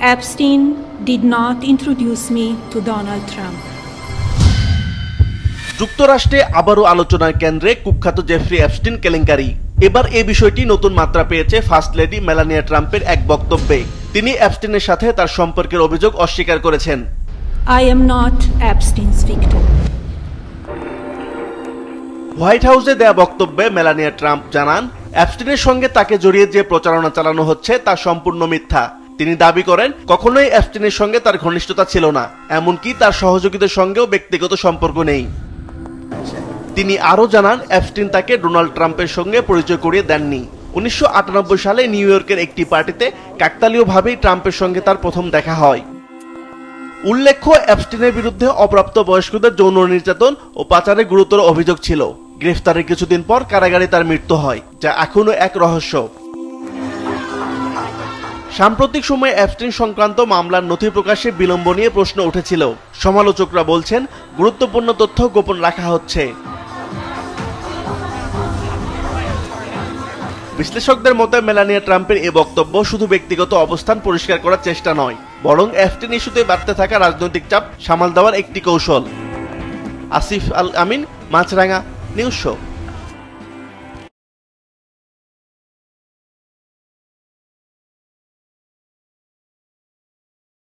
Epstein did not introduce me to Donald Trump. যুক্তরাষ্ট্রে আবারও আলোচনার কেন্দ্রে কুখ্যাত জেফ্রি এপস্টিন কেলেঙ্কারি। এবার এই বিষয়টি নতুন মাত্রা পেয়েছে ফার্স্ট লেডি মেলানিয়া ট্রাম্পের এক বক্তব্যে। তিনি এপস্টিনের সাথে তার সম্পর্কের অভিযোগ অস্বীকার করেছেন। I am not Epstein's victim. White হাউসে দেয়া বক্তব্যে মেলানিয়া ট্রাম্প জানান, এপস্টিনের সঙ্গে তাকে জড়িয়ে যে প্রচারণা চালানো হচ্ছে তা সম্পূর্ণ মিথ্যা। তিনি দাবি করেন কখনোই এপস্টিনের সঙ্গে তার ঘনিষ্ঠতা ছিল না, এমনকি তার সহযোগীদের সঙ্গেও ব্যক্তিগত সম্পর্ক নেই। তিনি আরও জানান, এপস্টিন তাকে ডোনাল্ড ট্রাম্পের সঙ্গে পরিচয় করিয়ে দেননি। 1998 সালে নিউ ইয়র্কের একটি পার্টিতে কাকতালীয়ভাবেই ট্রাম্পের সঙ্গে তার প্রথম দেখা হয়। উল্লেখ্য, এপস্টিনের বিরুদ্ধে অপ্রাপ্ত বয়স্কদের যৌন নির্যাতন ও পাচারের গুরুতর অভিযোগ ছিল। গ্রেফতারের কিছুদিন পর কারাগারে তার মৃত্যু হয়, যা এখনও এক রহস্য। সাম্প্রতিক সময়ে এপস্টিন সংক্রান্ত মামলার নথি প্রকাশে বিলম্ব নিয়ে প্রশ্ন উঠেছিল। সমালোচকরা বলছেন, গুরুত্বপূর্ণ তথ্য গোপন রাখা হচ্ছে। বিশ্লেষকদের মতে মেলানিয়া ট্রাম্পের এ বক্তব্য শুধু ব্যক্তিগত অবস্থান পরিষ্কার করার চেষ্টা নয়, বরং এপস্টিন ইস্যুতে বাড়তে থাকা রাজনৈতিক চাপ সামাল দেওয়ার একটি কৌশল। আসিফ আল আমিন, মাছরাঙা নিউজ শো।